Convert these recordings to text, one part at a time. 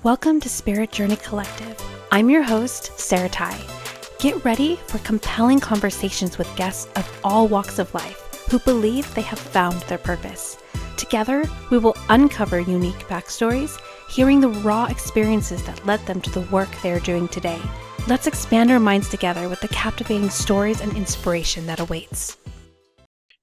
Welcome to Spirit Journey Collective. I'm your host, Sarah Ty. Get ready for compelling conversations with guests of all walks of life who believe they have found their purpose. Together, we will uncover unique backstories, hearing the raw experiences that led them to the work they are doing today. Let's expand our minds together with the captivating stories and inspiration that awaits.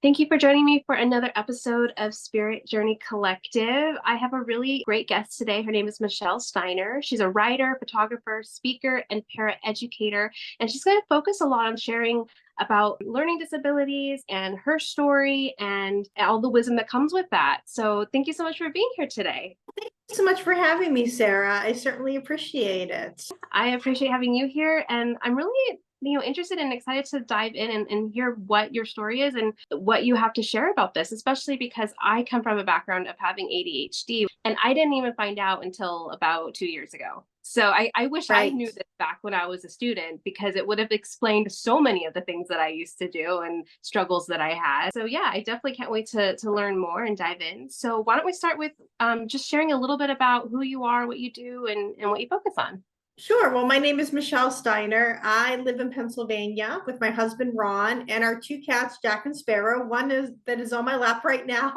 Thank you for joining me for another episode of Spirit Journey Collective. I have a really great guest today. Her name is Michelle Steiner. She's a writer, photographer, speaker, and paraeducator, and she's going to focus a lot on sharing about learning disabilities and her story and all the wisdom that comes with that. So thank you so much for being here today. Thank you so much for having me, Sarah. I certainly appreciate it. I appreciate having you here, and I'm really interested and excited to dive in and hear what your story is and what you have to share about this, especially because I come from a background of having ADHD, and I didn't even find out until about 2 years ago. So I wish I knew this back when I was a student, because it would have explained so many of the things that I used to do and struggles that I had. So yeah, I definitely can't wait to learn more and dive in. So why don't we start with just sharing a little bit about who you are, what you do, and what you focus on. Sure. Well, my name is Michelle Steiner. I live in Pennsylvania with my husband, Ron, and our two cats, Jack and Sparrow. One is on my lap right now.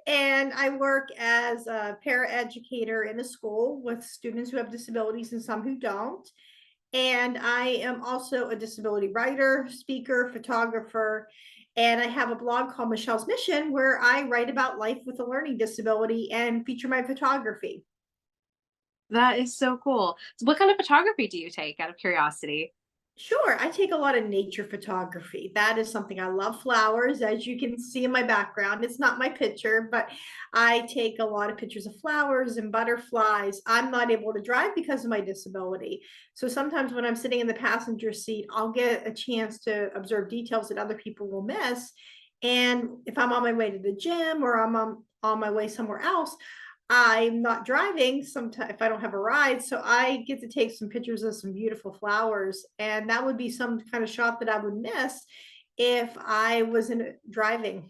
And I work as a paraeducator in a school with students who have disabilities and some who don't. And I am also a disability writer, speaker, photographer, and I have a blog called Michelle's Mission, where I write about life with a learning disability and feature my photography. That is so cool. So what kind of photography do you take, out of curiosity? Sure, I take a lot of nature photography. That is something I love. Flowers, as you can see in my background. It's not my picture, but I take a lot of pictures of flowers and butterflies. I'm not able to drive because of my disability. So sometimes when I'm sitting in the passenger seat, I'll get a chance to observe details that other people will miss. And if I'm on my way to the gym or I'm on my way somewhere else, I'm not driving sometimes if I don't have a ride. So I get to take some pictures of some beautiful flowers. And that would be some kind of shot that I would miss if I wasn't driving.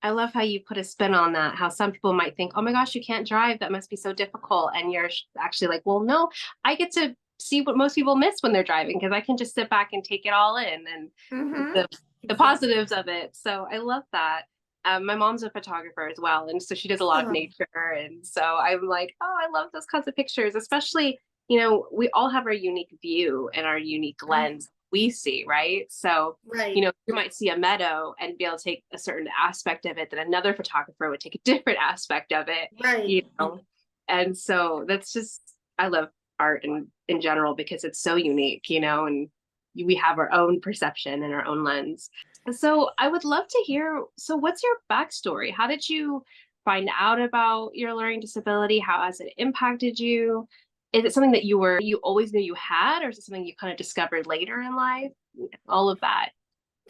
I love how you put a spin on that, how some people might think, oh my gosh, you can't drive. That must be so difficult. And you're actually like, well, no, I get to see what most people miss when they're driving, because I can just sit back and take it all in and the positives of it. So I love that. My mom's a photographer as well, and so she does a lot of nature, and so I'm like, oh, I love those kinds of pictures, especially, we all have our unique view and our unique lens we see, right? So you might see a meadow and be able to take a certain aspect of it that another photographer would take a different aspect of it, and so that's just, I love art in general, because it's so unique, and we have our own perception and our own lens. So I would love to hear, so what's your backstory? How did you find out about your learning disability? How has it impacted you? Is it something that you always knew you had, or is it something you kind of discovered later in life? All of that.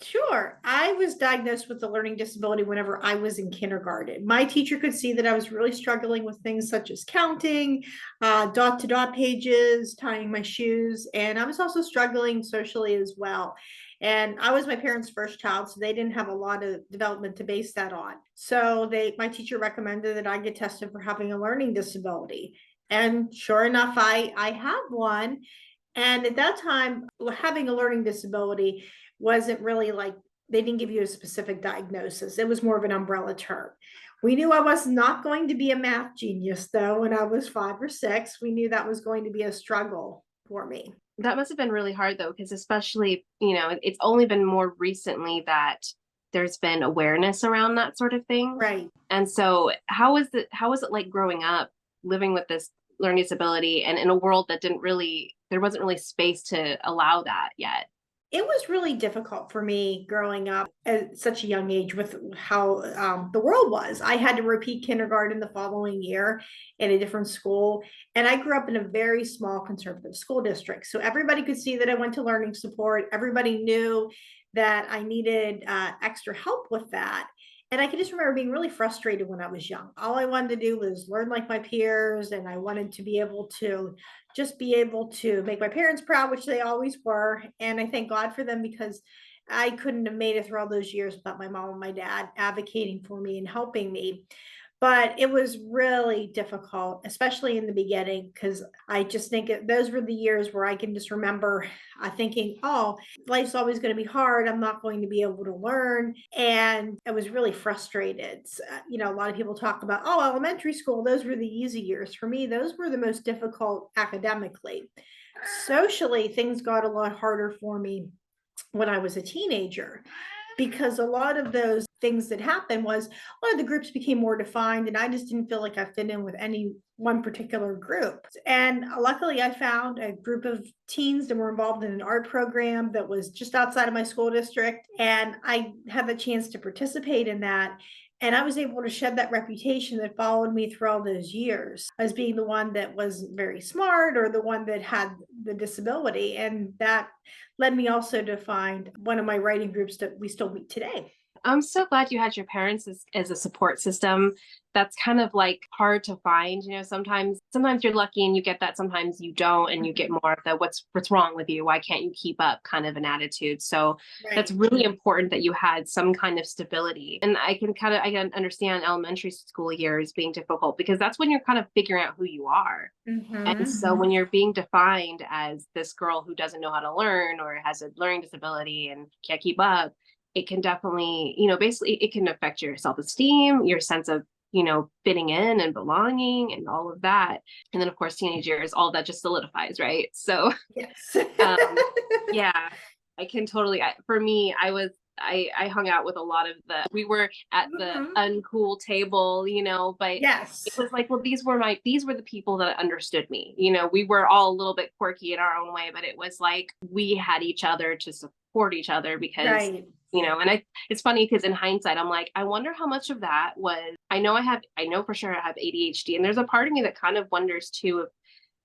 Sure. I was diagnosed with a learning disability whenever I was in kindergarten. My teacher could see that I was really struggling with things such as counting, dot-to-dot pages, tying my shoes, and I was also struggling socially as well. And I was my parents' first child, so they didn't have a lot of development to base that on. So my teacher recommended that I get tested for having a learning disability. And sure enough, I had one. And at that time, having a learning disability wasn't really like, they didn't give you a specific diagnosis. It was more of an umbrella term. We knew I was not going to be a math genius, though, when I was 5 or 6. We knew that was going to be a struggle for me. That must have been really hard, though, because especially, it's only been more recently that there's been awareness around that sort of thing. Right. And so how was it like growing up, living with this learning disability and in a world that there wasn't really space to allow that yet? It was really difficult for me growing up at such a young age with how the world was. I had to repeat kindergarten the following year in a different school. And I grew up in a very small conservative school district. So everybody could see that I went to learning support. Everybody knew that I needed extra help with that. And I can just remember being really frustrated when I was young. All I wanted to do was learn like my peers, and I wanted to be able to make my parents proud, which they always were. And I thank God for them, because I couldn't have made it through all those years without my mom and my dad advocating for me and helping me. But it was really difficult, especially in the beginning, because I just think those were the years where I can just remember thinking, oh, life's always going to be hard. I'm not going to be able to learn. And I was really frustrated. A lot of people talk about, oh, elementary school, those were the easy years. For me, those were the most difficult academically. Socially, things got a lot harder for me when I was a teenager, because a lot of those things that happened was a lot of the groups became more defined, and I just didn't feel like I fit in with any one particular group. And luckily I found a group of teens that were involved in an art program that was just outside of my school district, and I had the chance to participate in that. And I was able to shed that reputation that followed me through all those years as being the one that was very smart, or the one that had the disability. And that led me also to find one of my writing groups that we still meet today. I'm so glad you had your parents as a support system. That's kind of like hard to find. Sometimes you're lucky and you get that, sometimes you don't, and you get more of the what's wrong with you? Why can't you keep up kind of an attitude? So that's Right. really important that you had some kind of stability. And I can understand elementary school years being difficult, because that's when you're kind of figuring out who you are. And so Mm-hmm. when you're being defined as this girl who doesn't know how to learn or has a learning disability and can't keep up, it can definitely, basically it can affect your self-esteem, your sense of, fitting in and belonging and all of that. And then of course, teenage years, all that just solidifies, right? So Yes. um yeah, I can totally, for me, I hung out with a lot of we were at the Mhm. uncool table, but it Yes. was like, well, these were the people that understood me. We were all a little bit quirky in our own way, but it was like we had each other to support each other, because Right. and it's funny because in hindsight, I'm like, I wonder how much of that was, I know for sure I have ADHD. And there's a part of me that kind of wonders too,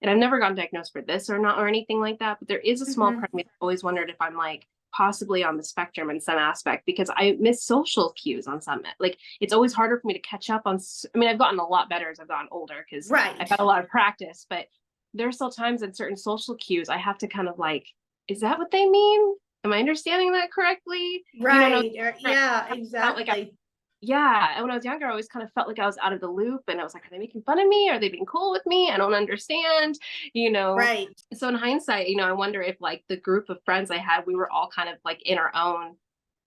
and I've never gotten diagnosed for this or not or anything like that, but there is a small Mhm. part of me that always wondered if I'm like possibly on the spectrum in some aspect, because I miss social cues on some, like it's always harder for me to catch up on. I mean, I've gotten a lot better as I've gotten older because I've Right. had a lot of practice, but there's still times in certain social cues I have to kind of like, is that what they mean? Am I understanding that correctly? And Right. Yeah, I felt like exactly. yeah, when I was younger, I always kind of felt like I was out of the loop, and I was like, are they making fun of me? Are they being cool with me? I don't understand, you know. Right. So in hindsight, I wonder if like the group of friends I had, we were all kind of like in our own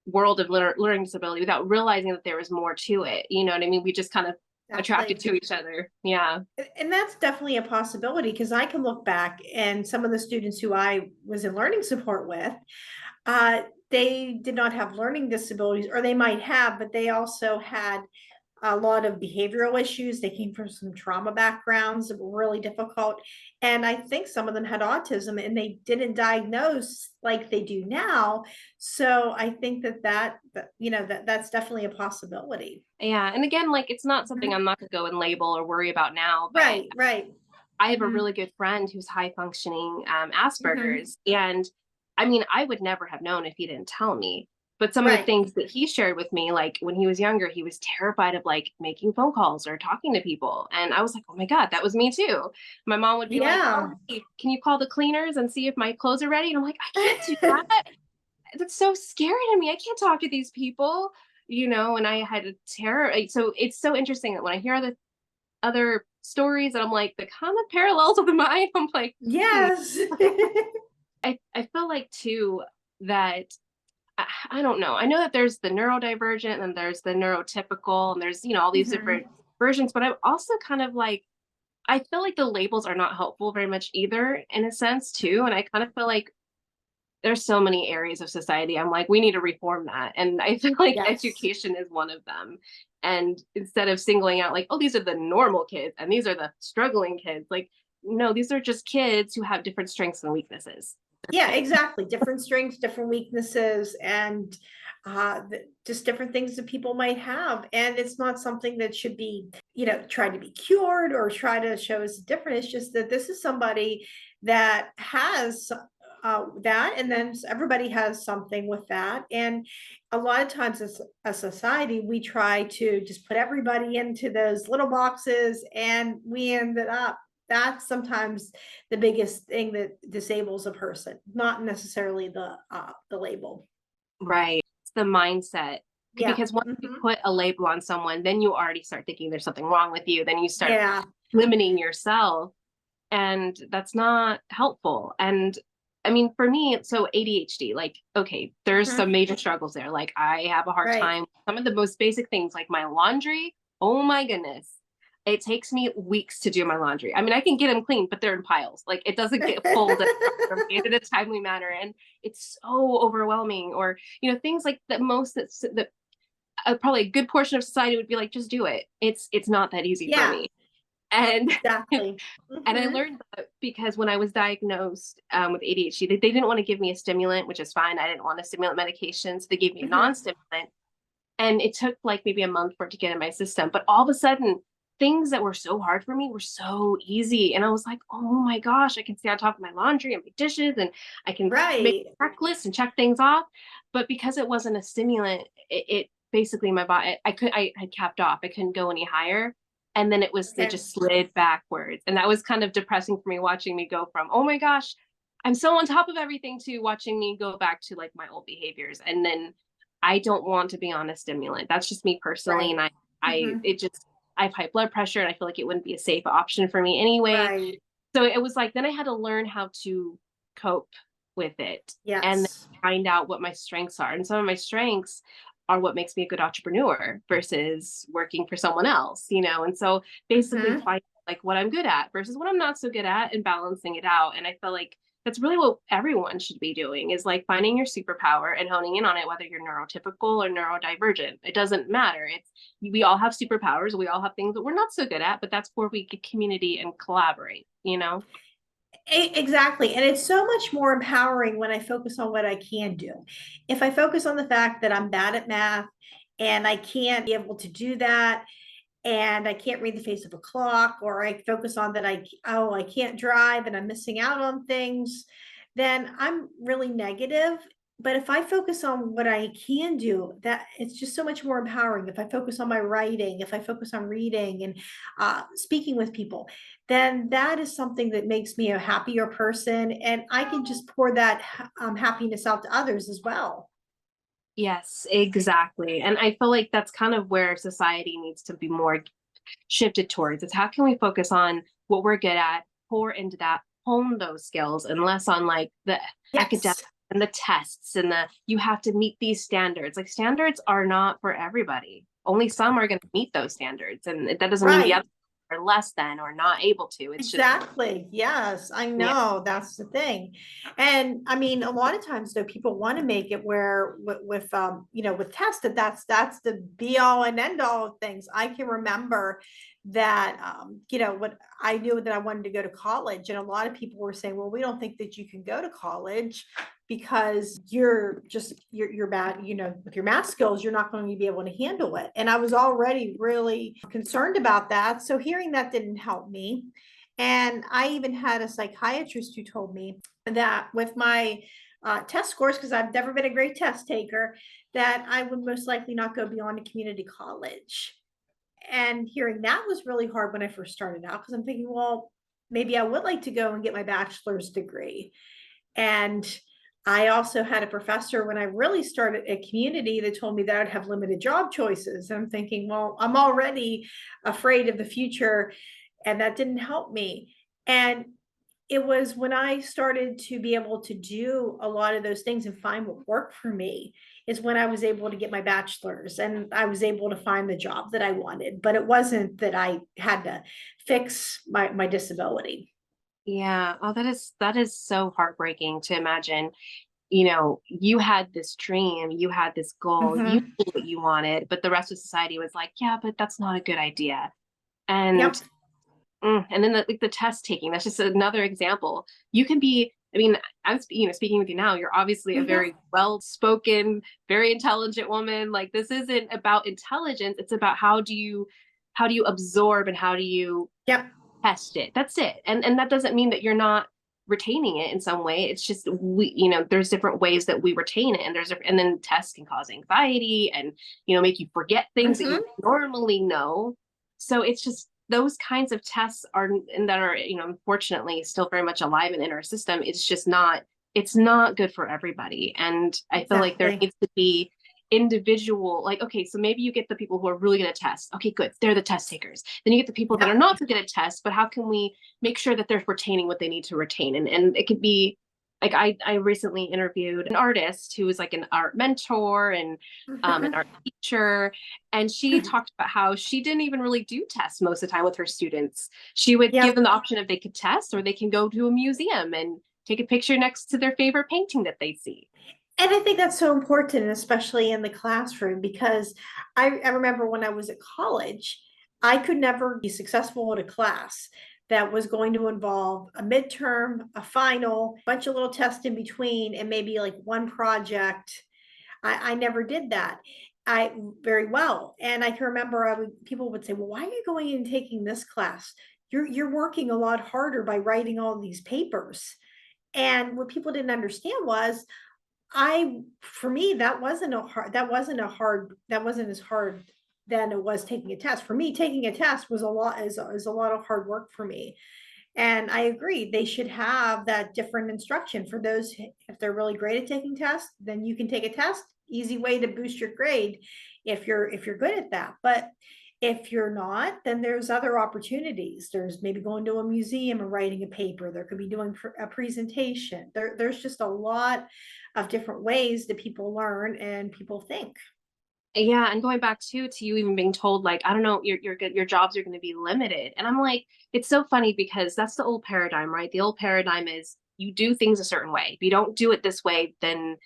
world of learning disability without realizing that there was more to it. You know what I mean? We just kind of attracted Exactly. to each other. Yeah. And that's definitely a possibility, because I can look back and some of the students who I was in learning support with, uh, they did not have learning disabilities, or they might have, but they also had a lot of behavioral issues. They came from some trauma backgrounds that were really difficult. And I think some of them had autism, and they didn't diagnose like they do now. So I think that's definitely a possibility. Yeah. And again, like it's not something Mhm. I'm not gonna go and label or worry about now, but Right, right. I have a Hmm. really good friend who's high functioning Hmm. Asperger's. And I mean, I would never have known if he didn't tell me. But some of the Right. things that he shared with me, like when he was younger, he was terrified of like making phone calls or talking to people. And I was like, oh my God, that was me too. My mom would be like, oh, Yeah. hey, can you call the cleaners and see if my clothes are ready? And I'm like, I can't do that. That's so scary to me. I can't talk to these people, and I had a terror. So it's so interesting that when I hear other stories and I'm like, the common parallels of the mind, I'm like, Yes. I feel like too that I don't know. I know that there's the neurodivergent and there's the neurotypical and there's, all these different Hmm. versions, but I'm also kind of like, I feel like the labels are not helpful very much either in a sense too. And I kind of feel like there's so many areas of society. I'm like, we need to reform that. And I feel like Yes. education is one of them. And instead of singling out like, oh, these are the normal kids and these are the struggling kids, like, no, these are just kids who have different strengths and weaknesses. That's Yeah, it. exactly. Different strengths, different weaknesses, and just different things that people might have. And it's not something that should be, try to be cured or try to show us different. It's just that this is somebody that has that, and then everybody has something with that. And a lot of times as a society, we try to just put everybody into those little boxes, and we ended up that's sometimes the biggest thing that disables a person, not necessarily the label. Right. It's the mindset. Yeah. because once you Mhm. put a label on someone, then you already start thinking there's something wrong with you. Then you start Yeah. limiting yourself, and that's not helpful. And I mean, for me, so ADHD, like, okay, there's some Mhm. major struggles there. Like, I have a hard Right. time. Some of the most basic things, like my laundry, oh my goodness. It takes me weeks to do my laundry. I mean, I can get them clean, but they're in piles. Like, it doesn't get folded properly in a timely manner. And it's so overwhelming. Or, things like that most that probably a good portion of society would be like, just do it. It's not that easy for Yeah, me. And exactly. and I Mhm. learned that because when I was diagnosed with ADHD, they didn't want to give me a stimulant, which is fine. I didn't want a stimulant medication, so they gave me a Mhm. non-stimulant, and it took like maybe a month for it to get in my system. But all of a sudden, things that were so hard for me were so easy, and I was like, oh my gosh, I can stay on top of my laundry and my dishes, and I can make Right. checklists and check things off. But because it wasn't a stimulant, it basically my body, I had capped off. I couldn't go any higher, and then it Okay. just slid backwards, and that was kind of depressing for me, watching me go from, oh my gosh, I'm so on top of everything, to watching me go back to like my old behaviors. And then I don't want to be on a stimulant. That's just me personally. Right. And Mhm. I have high blood pressure, and I feel like it wouldn't be a safe option for me anyway. Right. So it was like, then I had to learn how to cope with it, and then Yes. find out what my strengths are. And some of my strengths are what makes me a good entrepreneur versus working for someone else, And so basically Mhm. find like what I'm good at versus what I'm not so good at, and balancing it out. And I feel like that's really what everyone should be doing, is like finding your superpower and honing in on it, whether you're neurotypical or neurodivergent. It doesn't matter. We all have superpowers. We all have things that we're not so good at, but that's where we get community and collaborate. Exactly. And it's so much more empowering when I focus on what I can do. If I focus on the fact that I'm bad at math and I can't be able to do that, and I can't read the face of a clock, or I focus on that I can't drive and I'm missing out on things, then I'm really negative. But if I focus on what I can do, that it's just so much more empowering. If I focus on my writing, if I focus on reading and speaking with people, then that is something that makes me a happier person, and I can just pour that happiness out to others as well. Yes, exactly. And I feel like that's kind of where society needs to be more shifted towards. Is how can we focus on what we're good at, pour into that, hone those skills, and less on like the academic Yes. and the tests and the you have to meet these standards. Like, standards are not for everybody. Only some are going to meet those standards, and that doesn't mean the Right. others are less than or not able to. It's just, Exactly. Yes, I yeah, know. That's the thing. And I mean, a lot of times though, people want to make it where with tests, that's the be all and end all of things. I can remember that what I knew that I wanted to go to college, and a lot of people were saying, well, we don't think that you can go to college because you're bad, with your math skills, you're not going to be able to handle it. And I was already really concerned about that. So hearing that didn't help me. And I even had a psychiatrist who told me that with my test scores, because I've never been a great test taker, that I would most likely not go beyond a community college. And hearing that was really hard when I first started out, because I'm thinking, well, maybe I would like to go and get my bachelor's degree. And I also had a professor when I really started a community that told me that I'd have limited job choices. And I'm thinking, well, I'm already afraid of the future, and that didn't help me. And it was when I started to be able to do a lot of those things and find what worked for me, is when I was able to get my bachelor's and I was able to find the job that I wanted. But it wasn't that I had to fix my disability. yeah. Oh, that is so heartbreaking to imagine. You had this dream, you had this goal, you Mhm. knew what you wanted, but the rest of society was like, yeah, but that's not a good idea. And Yep. and then like the test taking, that's just another example. You can be, I mean, I'm speaking with you now, you're obviously a Mhm. very well-spoken, very intelligent woman. Like, this isn't about intelligence, it's about how do you absorb, and how do you Yep. test it. That's it. And that doesn't mean that you're not retaining it in some way. It's just there's different ways that we retain it, and and then tests can cause anxiety, and make you forget things that you Mhm. normally know. So it's just those kinds of tests are, and that are, unfortunately still very much alive and in our system. It's just not, it's not good for everybody. And I feel like there Exactly. needs to be individual, like, okay, so maybe you get the people who are really good at tests. Okay, good. They're the test takers. Then you get the people that are Yep. not so good at tests, but how can we make sure that they're retaining what they need to retain? And it could be like I recently interviewed an artist who was like an art mentor and an art teacher. And she talked about how she didn't even really do tests most of the time with her students. She would Yep. give them the option if they could test or they can go to a museum and take a picture next to their favorite painting that they see. And I think that's so important, especially in the classroom, because I remember when I was at college, I could never be successful in a class that was going to involve a midterm, a final, a bunch of little tests in between, and maybe like one project. I never did that. I very well. And I can remember people would say, well, why are you going and taking this class? You're working a lot harder by writing all these papers. And what people didn't understand was for me, that wasn't as hard than it was taking a test. For me, taking a test was is a lot of hard work for me. And I agree, they should have that different instruction for those, if they're really great at taking tests, then you can take a test, easy way to boost your grade if you're good at that. But if you're not, then there's other opportunities. There's maybe going to a museum and writing a paper. There could be doing a presentation. There's just a lot of different ways that people learn and people think. Yeah, and going back to you even being told like, I don't know, your jobs are going to be limited. And I'm like, it's so funny because that's the old paradigm, right? The old paradigm is you do things a certain way. If you don't do it this way, then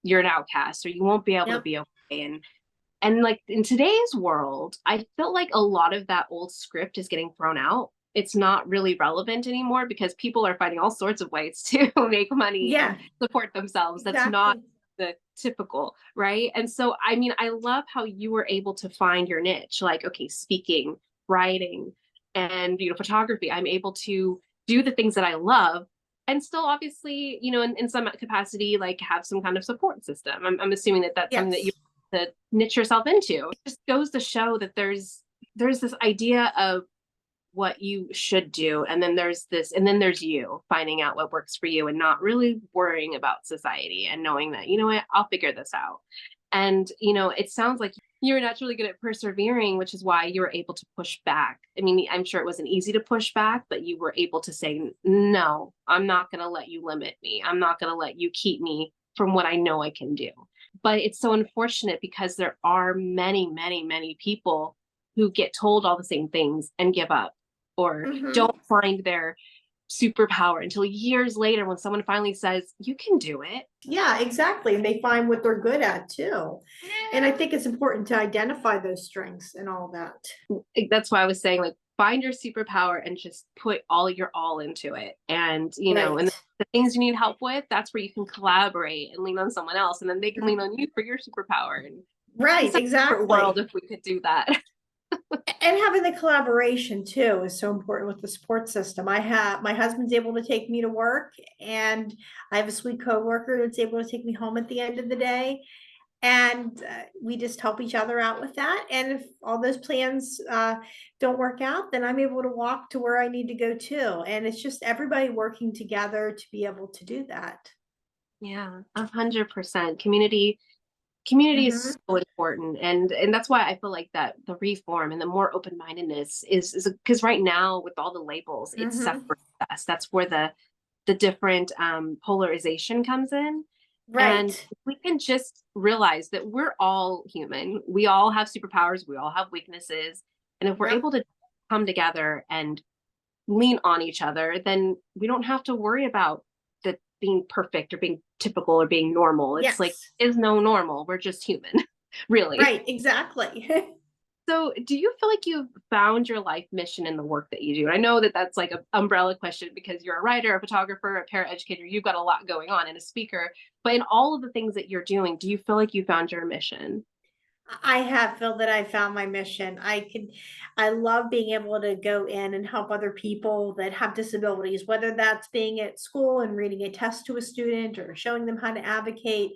you're an outcast or you won't be able to Yep. be okay. And like in today's world, I feel like a lot of that old script is getting thrown out. It's not really relevant anymore because people are finding all sorts of ways to make money and Yeah, support themselves. That's not exactly. the typical, right? And so, I mean, I love how you were able to find your niche, like, okay, speaking, writing, and, photography. I'm able to do the things that I love and still obviously, in some capacity, like have some kind of support system. I'm assuming that that's something that you Yes. to niche yourself into. It just goes to show that there's this idea of what you should do and then there's you finding out what works for you and not really worrying about society and knowing that, what, I'll figure this out. And it sounds like you're naturally good at persevering, which is why you were able to push back. I mean, I'm sure it wasn't easy to push back, but you were able to say, no, I'm not going to let you limit me. I'm not going to let you keep me from what I know I can do. But it's so unfortunate because there are many, many, many people who get told all the same things and give up or Hmm. don't find their superpower until years later when someone finally says, you can do it. Yeah, exactly. And they find what they're good at too. And I think it's important to identify those strengths and all that. That's why I was saying, like, find your superpower and just put all your all into it. And, Right. and the things you need help with, that's where you can collaborate and lean on someone else. And then they can lean on you for your superpower. And it's Right, such a different world exactly. if we could do that. And having the collaboration too is so important with the support system. I have my husband's able to take me to work, and I have a sweet coworker that's able to take me home at the end of the day. And we just help each other out with that. And if all those plans don't work out, then I'm able to walk to where I need to go too. And it's just everybody working together to be able to do that. Yeah, 100%. Community is Hmm. so important, and that's why I feel like that the reform and the more open-mindedness is because right now with all the labels it Hmm. separates us. That's where the different polarization comes in. And Right. if we can just realize that we're all human, we all have superpowers, we all have weaknesses, and if we're Yep. able to come together and lean on each other, then we don't have to worry about the being perfect or being typical or being normal. It's like Yes. is no normal. We're just human, really. Right. Exactly. So, do you feel like you've found your life mission in the work that you do? And I know that that's like an umbrella question because you're a writer, a photographer, a paraeducator. You've got a lot going on and a speaker. But in all of the things that you're doing, do you feel like you found your mission? I have felt that I found my mission. I love being able to go in and help other people that have disabilities, whether that's being at school and reading a test to a student or showing them how to advocate,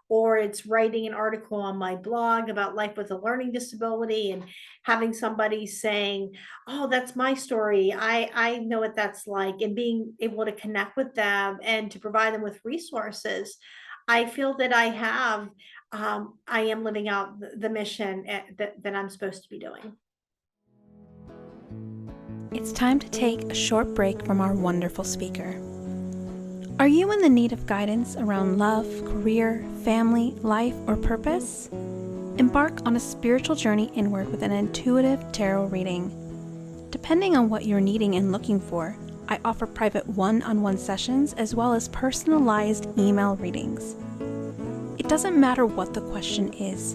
or it's writing an article on my blog about life with a learning disability and having somebody saying, oh, that's my story. I know what that's like, and being able to connect with them and to provide them with resources. I feel that I am living out the mission that I'm supposed to be doing. It's time to take a short break from our wonderful speaker. Are you in the need of guidance around love, career, family, life, or purpose? Embark on a spiritual journey inward with an intuitive tarot reading. Depending on what you're needing and looking for, I offer private one-on-one sessions as well as personalized email readings. It doesn't matter what the question is.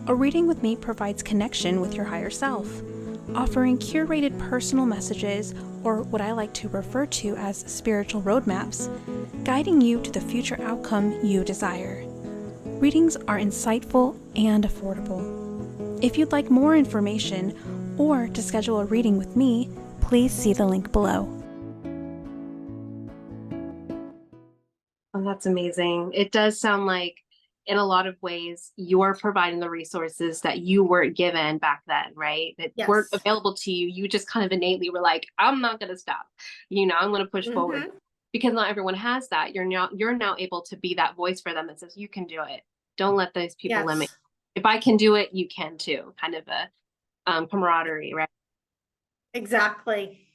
A reading with me provides connection with your higher self, offering curated personal messages, or what I like to refer to as spiritual roadmaps, guiding you to the future outcome you desire. Readings are insightful and affordable. If you'd like more information or to schedule a reading with me, please see the link below. Oh, that's amazing. It does sound like in a lot of ways, you're providing the resources that you weren't given back then, right? That weren't Yes. available to you. You just kind of innately were like, I'm not going to stop. I'm going to push forward, Hmm. because not everyone has that. You're now able to be that voice for them that says, you can do it. Don't let those people limit. Yes. If I can do it, you can too. Kind of a camaraderie, right? Exactly.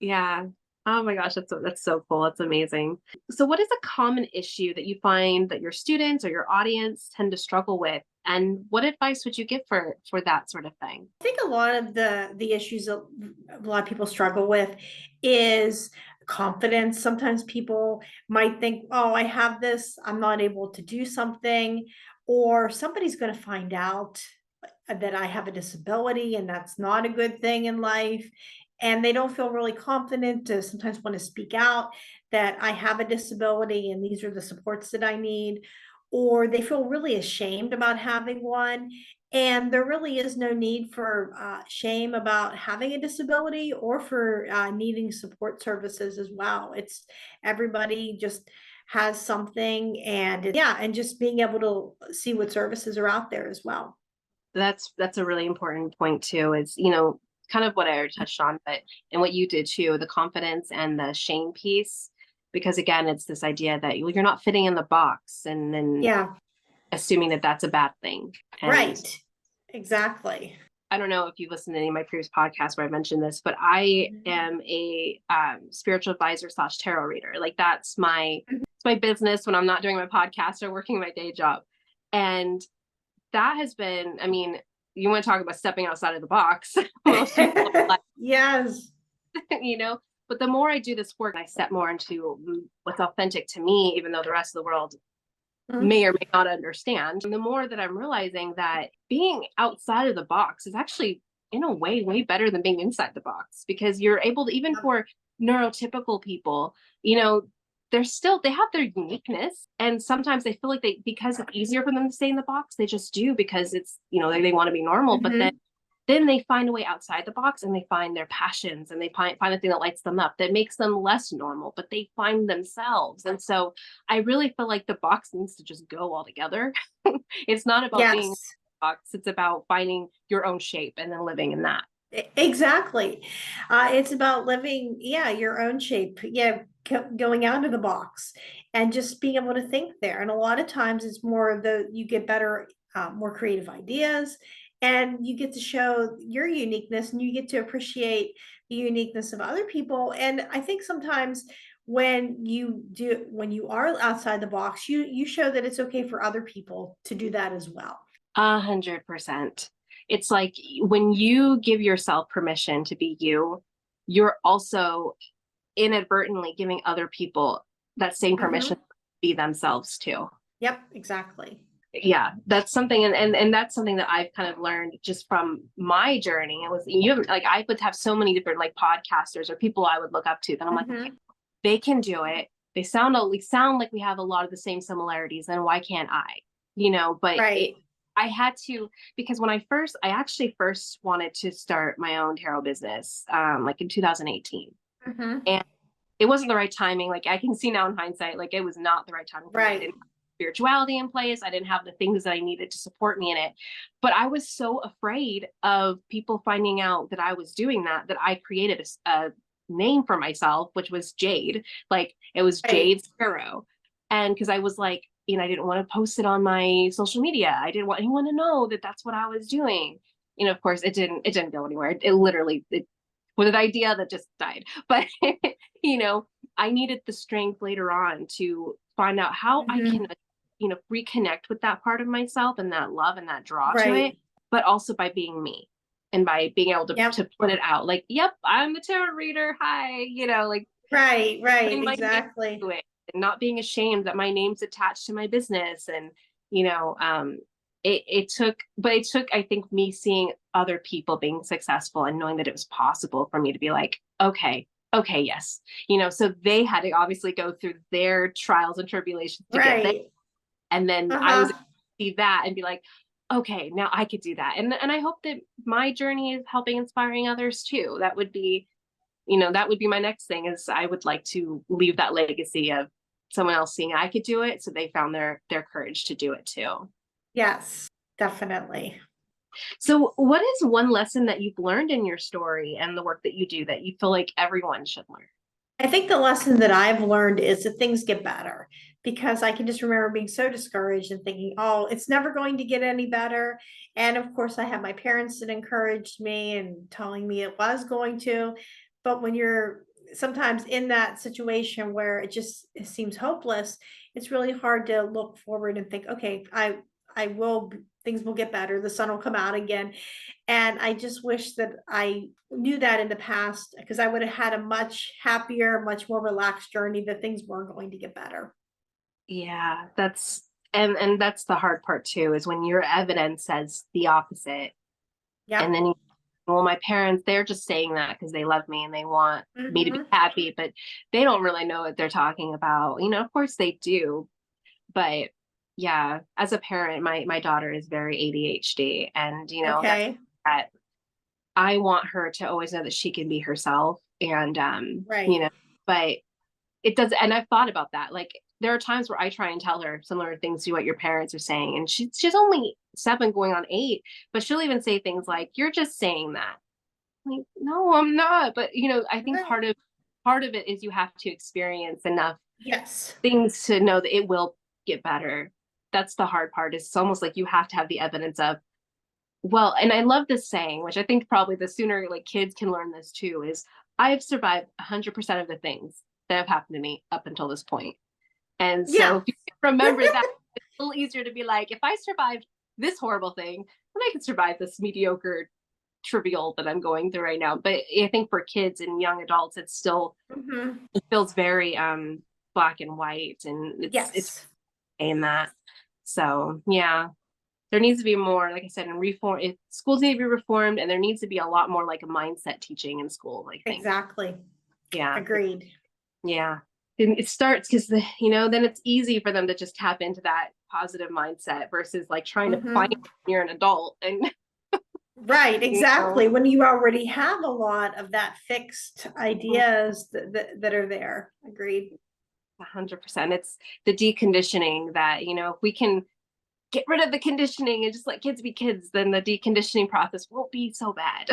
Yeah. Oh my gosh, that's so cool. That's amazing. So what is a common issue that you find that your students or your audience tend to struggle with? And what advice would you give for that sort of thing? I think a lot of the issues that a lot of people struggle with is confidence. Sometimes people might think, "Oh, I have this, I'm not able to do something," or somebody's going to find out that I have a disability, and that's not a good thing in life. And they don't feel really confident to sometimes want to speak out that I have a disability and these are the supports that I need, or they feel really ashamed about having one. And there really is no need for shame about having a disability or for needing support services as well. It's everybody just has something, and yeah, and just being able to see what services are out there as well. That's a really important point too, is, kind of what I already touched on, but and what you did too, the confidence and the shame piece. Because again, it's this idea that you're not fitting in the box, and then Yeah, assuming that that's a bad thing. And right. Exactly. I don't know if you've listened to any of my previous podcasts where I mentioned this, but I am a spiritual advisor / tarot reader. Like it's my business when I'm not doing my podcast or working my day job. And that has been, I mean, you want to talk about stepping outside of the box. Most people are like, Yes. you know, but the more I do this work, I step more into what's authentic to me, even though the rest of the world Mhm. may or may not understand. And the more that I'm realizing that being outside of the box is actually, in a way better than being inside the box, because you're able to, even for neurotypical people, they have their uniqueness. And sometimes they feel like because it's easier for them to stay in the box, they just do, because it's, they want to be normal. But then Mhm. they find a way outside the box, and they find their passions, and they find the thing that lights them up, that makes them less normal, but they find themselves. And so I really feel like the box needs to just go altogether. It's not about being in Yes. the box, it's about finding your own shape and then living in that. Exactly. It's about living, yeah, your own shape. Yeah, going out of the box and just being able to think there. And a lot of times it's more of you get better, more creative ideas, and you get to show your uniqueness and you get to appreciate the uniqueness of other people. And I think sometimes when you are outside the box, you show that it's okay for other people to do that as well. 100%. It's like when you give yourself permission to be you, you're also inadvertently giving other people that same permission Mhm. to be themselves too. Yep, exactly. Yeah, that's something, and that's something that I've kind of learned just from my journey. It was, like, I would have so many different like podcasters or people I would look up to that I'm like, okay, Mhm. they can do it. We sound like we have a lot of the same similarities, and why can't I? But Right. I had to, because I actually first wanted to start my own tarot business, like in 2018, Mhm. and it wasn't the right timing. Like, I can see now in hindsight, like, it was not the right timing for me. I Right. didn't have spirituality in place. I didn't have the things that I needed to support me in it. But I was so afraid of people finding out that I was doing that I created a name for myself, which was Jade. Like, it was Right. Jade Sparrow. And because I was like, I didn't want to post it on my social media. I didn't want anyone to know that that's what I was doing. Of course it didn't go anywhere. It literally, it was an idea that just died. But, I needed the strength later on to find out how I can, Mhm. reconnect with that part of myself and that love and that draw to it, Right. but also by being me and by being able Yep. to put it out like, yep, I'm the tarot reader. Hi, like Right. putting Right. my name Exactly. to it and not being ashamed that my name's attached to my business. And, you know, um, it took, I think, me seeing other people being successful and knowing that it was possible for me to be like, okay, yes. So they had to obviously go through their trials and tribulations to get there. Right. And then I was Uh-huh. able to see that and be like, okay, now I could do that. And I hope that my journey is helping inspiring others too. That would be my next thing is I would like to leave that legacy of someone else seeing I could do it. So they found their courage to do it too. Yes, definitely. So what is one lesson that you've learned in your story and the work that you do that you feel like everyone should learn? I think the lesson that I've learned is that things get better because I can just remember being so discouraged and thinking, oh, it's never going to get any better. And of course, I have my parents that encouraged me and telling me it was going to. But when you're sometimes in that situation where it seems hopeless, it's really hard to look forward and think, okay, I will, things will get better. The sun will come out again. And I just wish that I knew that in the past because I would have had a much happier, much more relaxed journey that things were going to get better. Yeah, and that's the hard part too, is when your evidence says the opposite. And Yep. then well, my parents, they're just saying that because they love me and they want me to be Hmm. happy, but they don't really know what they're talking about. Of course they do, but yeah, as a parent, my daughter is very ADHD, and that's Okay. that I want her to always know that she can be herself, and Right. but it does, and I've thought about that. Like there are times where I try and tell her similar things to what your parents are saying, and she's only 7 going on 8, but she'll even say things like, "You're just saying that." Like, no, I'm not. But I think Right. part of it is you have to experience enough Yes. things to know that it will get better. That's the hard part. Is it's almost like you have to have the evidence of, well, and I love this saying, which I think probably the sooner like kids can learn this too, is I've survived 100% of the things that have happened to me up until this point. And so Yeah. if you can remember that, it's a little easier to be like, if I survived this horrible thing, then I can survive this mediocre trivial that I'm going through right now. But I think for kids and young adults, it's still, Hmm. it feels very black and white, and it's Yes. in that. So yeah, there needs to be more, like I said, in reform. If schools need to be reformed, and there needs to be a lot more like a mindset teaching in school. I think. Exactly. Yeah, Agreed. yeah. And it starts because then it's easy for them to just tap into that positive mindset versus like trying to find it Hmm. when you're an adult and Right, you know exactly. When you already have a lot of that fixed ideas that are there. Agreed. 100%. It's the deconditioning that, if we can get rid of the conditioning and just let kids be kids, then the deconditioning process won't be so bad.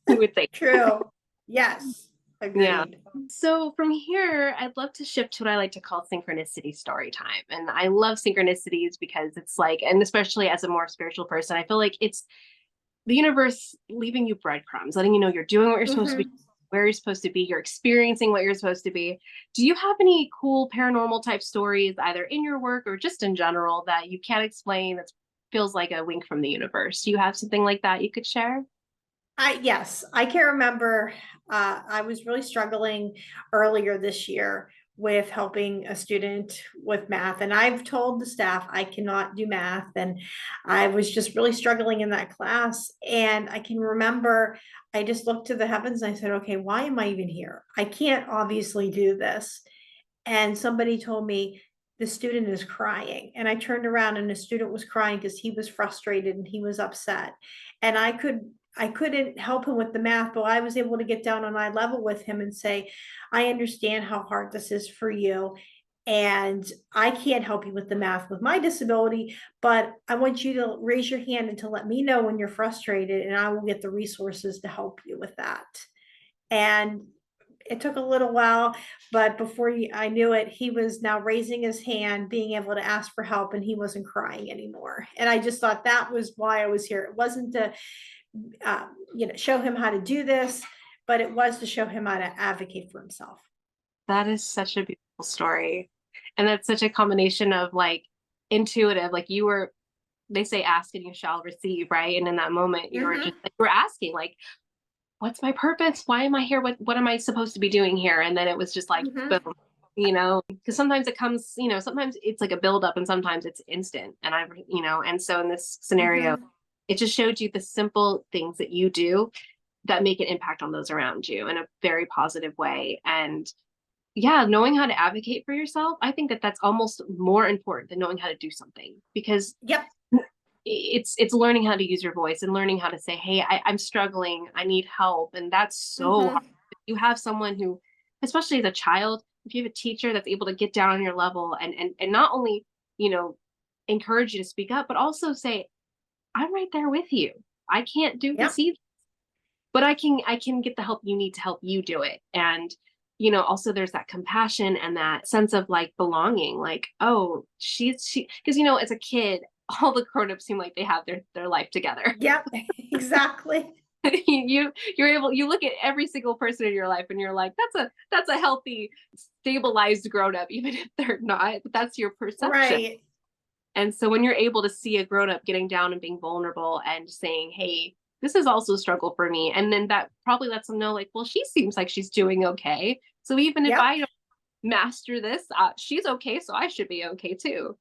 You would think. True. Yes. Yeah. Agreed. So from here, I'd love to shift to what I like to call synchronicity story time. And I love synchronicities because it's like, and especially as a more spiritual person, I feel like it's the universe leaving you breadcrumbs, letting you know you're doing what you're supposed to be, Hmm. where you're supposed to be, you're experiencing what you're supposed to be. Do you have any cool paranormal type stories, either in your work or just in general, that you can't explain that feels like a wink from the universe? Do you have something like that you could share? Yes, I can remember I was really struggling earlier this year with helping a student with math. And I've told the staff I cannot do math. And I was just really struggling in that class. And I can remember I just looked to the heavens and I said, okay, why am I even here? I can't obviously do this. And somebody told me the student is crying. And I turned around and the student was crying because he was frustrated and he was upset. And I couldn't help him with the math, but I was able to get down on eye level with him and say, I understand how hard this is for you. And I can't help you with the math with my disability, but I want you to raise your hand and to let me know when you're frustrated, and I will get the resources to help you with that. And it took a little while, but before I knew it, he was now raising his hand, being able to ask for help, and he wasn't crying anymore. And I just thought that was why I was here. It wasn't to, show him how to do this, but it was to show him how to advocate for himself. That is such a beautiful story. And that's such a combination of like intuitive, like you were, they say ask and you shall receive, right? And in that moment, you were Mhm. just like, you were asking, like, what's my purpose? Why am I here? What am I supposed to be doing here? And then it was just like, Mhm. boom, because sometimes it comes, sometimes it's like a buildup and sometimes it's instant. And and so in this scenario, Mhm. it just showed you the simple things that you do that make an impact on those around you in a very positive way. And yeah, knowing how to advocate for yourself, I think that that's almost more important than knowing how to do something, because Yep. it's learning how to use your voice and learning how to say, hey, I'm struggling, I need help. And that's so hard. Mhm. If you have someone who, especially as a child, if you have a teacher that's able to get down on your level and not only, you know, encourage you to speak up, but also say, I'm right there with you. I can't do Yep. this either, but I can get the help you need to help you do it. And also there's that compassion and that sense of like belonging, like, oh, she because as a kid, all the grown-ups seem like they have their life together. Yep. Exactly. You look at every single person in your life and you're like, that's a healthy, stabilized grown-up, even if they're not, but that's your perception. Right. And so when you're able to see a grown up getting down and being vulnerable and saying, hey, this is also a struggle for me. And then that probably lets them know, like, well, she seems like she's doing okay. So even if Yep. I don't master this, she's okay. So I should be okay too.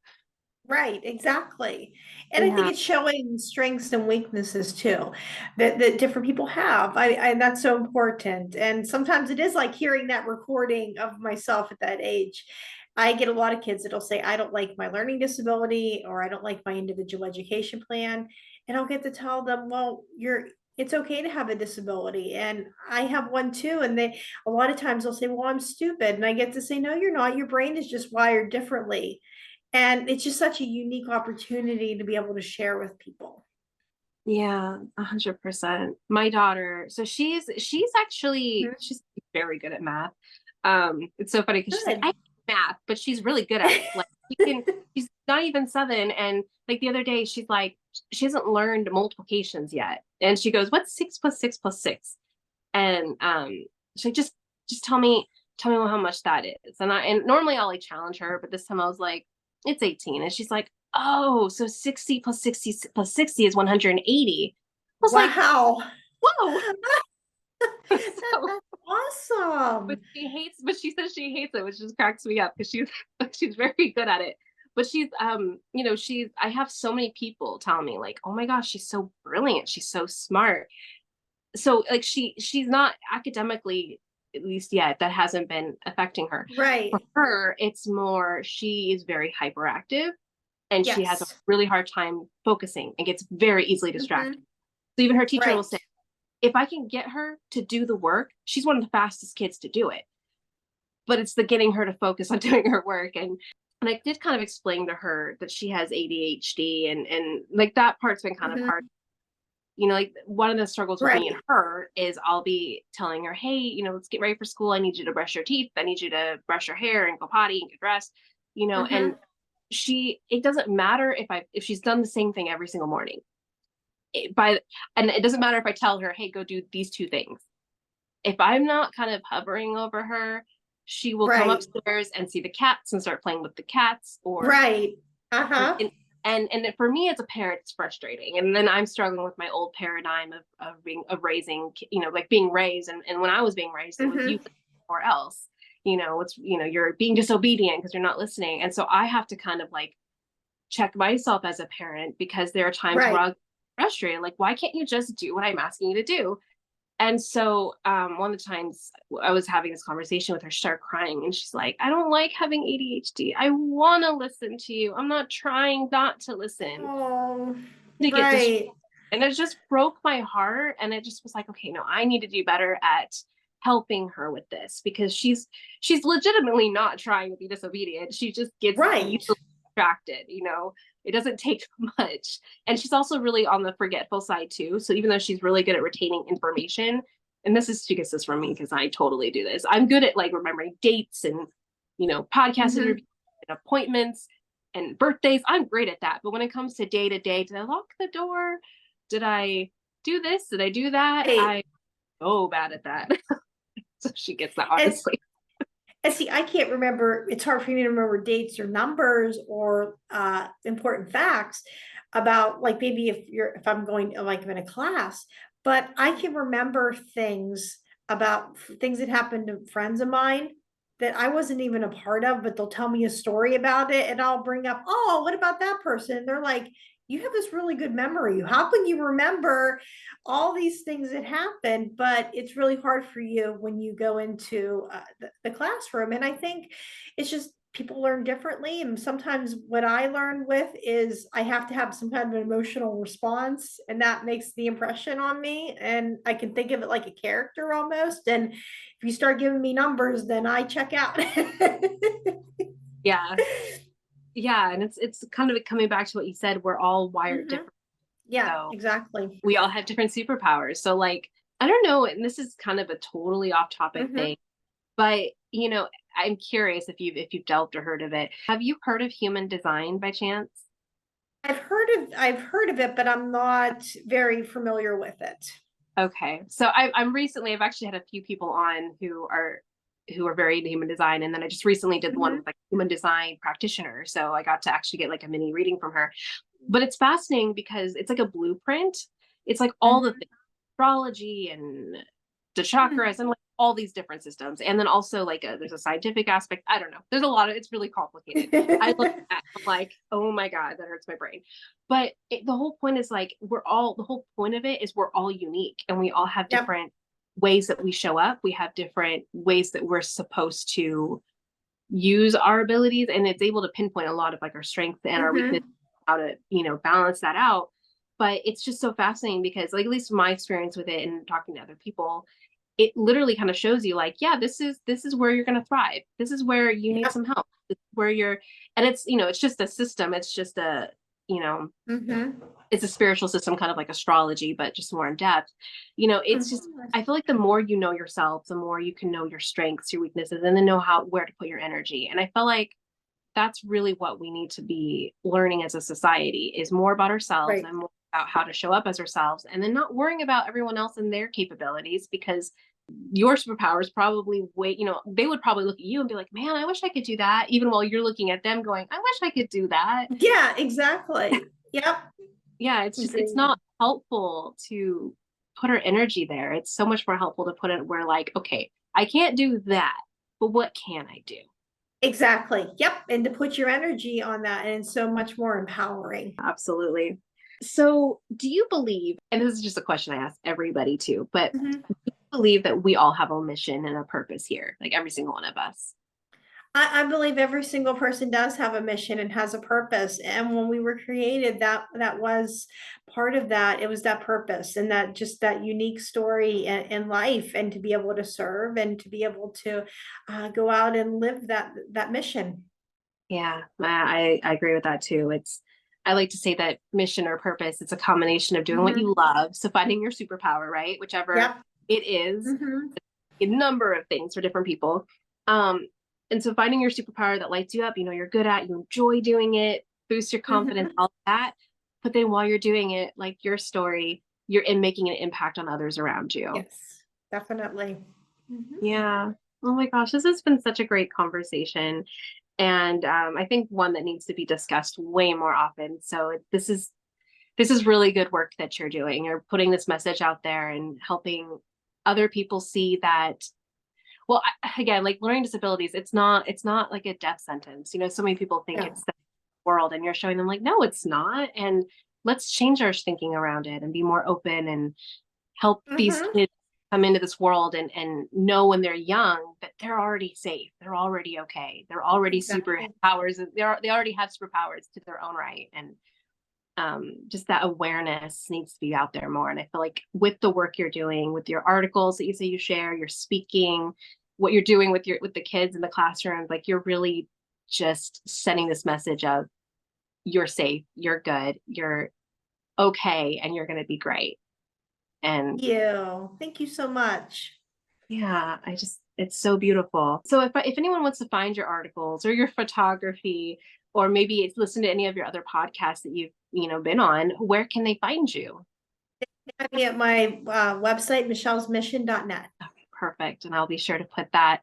Right, exactly. And I think Yeah. it's showing strengths and weaknesses too that different people have. And that's so important. And sometimes it is like hearing that recording of myself at that age. I get a lot of kids that'll say, I don't like my learning disability or I don't like my individual education plan. And I'll get to tell them, well, it's okay to have a disability. And I have one too. And a lot of times they'll say, well, I'm stupid. And I get to say, no, you're not. Your brain is just wired differently, and it's just such a unique opportunity to be able to share with people. Yeah, 100%. My daughter, so Mhm. she's very good at math. It's so funny because she's like, I Good. hate math, but she's really good at it. Like she's not even 7. And like the other day, she's like, she hasn't learned multiplications yet. And she goes, what's 6 plus 6 plus 6? And she's like, just tell me how much that is. And normally I'll like challenge her, but this time I was like, it's 18. And she's like, oh, so 60 plus 60 plus 60 is 180. I was like, Wow. whoa. So, That's awesome. but she says she hates it, which just cracks me up because she's very good at it. But I have so many people tell me like, oh my gosh, she's so brilliant. She's so smart. So like she's not academically, at least yet, that hasn't been affecting her. For Right. her, it's more she is very hyperactive and she has a Yes. really hard time focusing and gets very easily distracted. Mhm. So even her teacher will Right. say, if I can get her to do the work, she's one of the fastest kids to do it. But it's the getting her to focus on doing her work. And I did kind of explain to her that she has ADHD and like that part's been kind of hard. Mhm. Like one of the struggles with me and Right. her is I'll be telling her, hey, let's get ready for school. I need you to brush your teeth. I need you to brush your hair and go potty and get dressed, and Mhm. it doesn't matter if she's done the same thing every single morning. And it doesn't matter if I tell her, hey, go do these 2 things. If I'm not kind of hovering over her, she will come Right. upstairs and see the cats and start playing with the cats, or Right. Uh-huh. for me as a parent, it's frustrating. And then I'm struggling with my old paradigm of raising, like being raised. And when I was being raised, it was you Mhm. or else, you're being disobedient because you're not listening. And so I have to kind of like check myself as a parent, because there are times where Right. I'm frustrated, like, why can't you just do what I'm asking you to do? And so one of the times I was having this conversation with her, she started crying and she's like, I don't like having ADHD. I want to listen to you. I'm not trying not to listen. Oh, To get distracted. right. And it just broke my heart. And it just was like, okay, no, I need to do better at helping her with this, because she's legitimately not trying to be disobedient. She just gets Right. easily distracted. It doesn't take much. And she's also really on the forgetful side too. So even though she's really good at retaining information, and she gets this from me because I totally do this. I'm good at like remembering dates and, podcast interviews and appointments and birthdays. I'm great at that. But when it comes to day, did I lock the door? Did I do this? Did I do that? Hey. I'm so bad at that. So she gets that, And honestly. And see, I can't remember, it's hard for me to remember dates or numbers or important facts about, like, maybe if I'm going like in a class, but I can remember things about things that happened to friends of mine that I wasn't even a part of, but they'll tell me a story about it and I'll bring up, oh, what about that person? And they're like, you have this really good memory. How can you remember all these things that happened? But it's really hard for you when you go into the classroom. And I think it's just people learn differently. And sometimes what I learn with is I have to have some kind of an emotional response, and that makes the impression on me. And I can think of it like a character almost. And if you start giving me numbers, then I check out. Yeah. Yeah. And it's kind of coming back to what you said, we're all wired different. Yeah, So exactly. we all have different superpowers. So like, I don't know, and this is kind of a totally off topic thing, but I'm curious if you've delved or heard of it. Have you heard of human design by chance? I've heard of it, but I'm not very familiar with it. Okay. So I've actually had a few people on who are very into human design. And then I just recently did the one with like human design practitioner. So I got to actually get like a mini reading from her. But it's fascinating because it's like a blueprint. It's like all the things, astrology and the chakras and like all these different systems. And then also like there's a scientific aspect. I don't know. There's a lot of, it's really complicated. I look at that, I'm like, oh my God, that hurts my brain. But the whole point is like, the whole point of it is we're all unique and we all have different ways that we show up. We have different ways that we're supposed to use our abilities, and it's able to pinpoint a lot of like our strengths and our weakness, how to, balance that out. But it's just so fascinating because like, at least my experience with it and talking to other people, it literally kind of shows you like, yeah, this is where you're going to thrive. This is where you need some help. This is where and it's, it's just a system. It's just a, it's a spiritual system, kind of like astrology, but just more in depth. It's just, I feel like the more you know yourself, the more you can know your strengths, your weaknesses, and then know where to put your energy. And I feel like that's really what we need to be learning as a society, is more about ourselves and more about how to show up as ourselves, and then not worrying about everyone else and their capabilities, because your superpowers probably they would probably look at you and be like, man, I wish I could do that, even while you're looking at them going, I wish I could do that. Yeah, exactly. Yep. Yeah, it's just, it's not helpful to put our energy there. It's so much more helpful to put it where like, okay, I can't do that, but what can I do? Exactly. Yep. And to put your energy on that, and it's so much more empowering. Absolutely. So do you believe, and this is just a question I ask everybody too, but do you believe that we all have a mission and a purpose here, like every single one of us? I believe every single person does have a mission and has a purpose. And when we were created, that was part of that. It was that purpose and that just that unique story in life, and to be able to serve and to be able to go out and live that mission. Yeah, I agree with that too. I like to say that mission or purpose, it's a combination of doing what you love. So finding your superpower, right? Whichever it is, a number of things for different people. And so finding your superpower that lights you up, you're good at, you enjoy doing it, boosts your confidence, all that. But then while you're doing it, like your story, you're making an impact on others around you. Yes, definitely. Yeah. Oh my gosh, this has been such a great conversation. And I think one that needs to be discussed way more often. So this is really good work that you're doing. You're putting this message out there and helping other people see that. Well, again, like learning disabilities, it's not like a death sentence. So many people think it's the world, and you're showing them like, no, it's not. And let's change our thinking around it and be more open and help these kids come into this world and know when they're young that they're already safe. They're already okay. They're already superpowers. They already have superpowers to their own right. And just that awareness needs to be out there more. And I feel like with the work you're doing, with your articles that you say you share, your speaking, what you're doing with the kids in the classroom, like you're really just sending this message of you're safe, you're good, you're okay, and you're going to be great. And Thank you so much. yeah, it's so beautiful. So if anyone wants to find your articles or your photography, or maybe it's listen to any of your other podcasts that you've, been on, where can they find you? Find me at my website, michellesmission.net. Okay, perfect. And I'll be sure to put that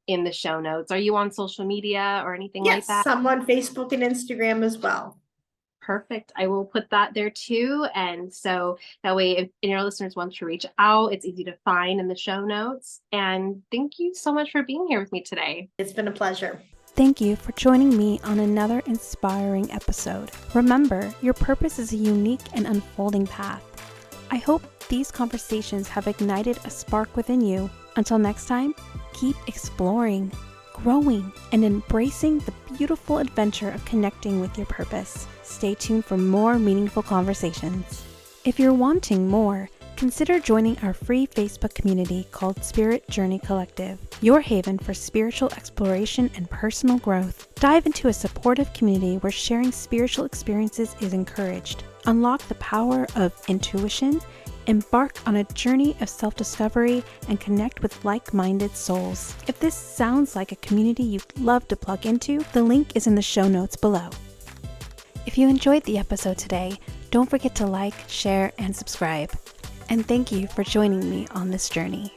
in the show notes. Are you on social media or anything like Yes, that? I'm on Facebook and Instagram as well. Perfect. I will put that there too. And so that way, if any of our listeners want to reach out, it's easy to find in the show notes. And thank you so much for being here with me today. It's been a pleasure. Thank you for joining me on another inspiring episode. Remember, your purpose is a unique and unfolding path. I hope these conversations have ignited a spark within you. Until next time, keep exploring, growing, and embracing the beautiful adventure of connecting with your purpose. Stay tuned for more meaningful conversations. If you're wanting more, consider joining our free Facebook community called Spirit Journey Collective, your haven for spiritual exploration and personal growth. Dive into a supportive community where sharing spiritual experiences is encouraged. Unlock the power of intuition, embark on a journey of self-discovery, and connect with like-minded souls. If this sounds like a community you'd love to plug into, the link is in the show notes below. If you enjoyed the episode today, don't forget to like, share, and subscribe. And thank you for joining me on this journey.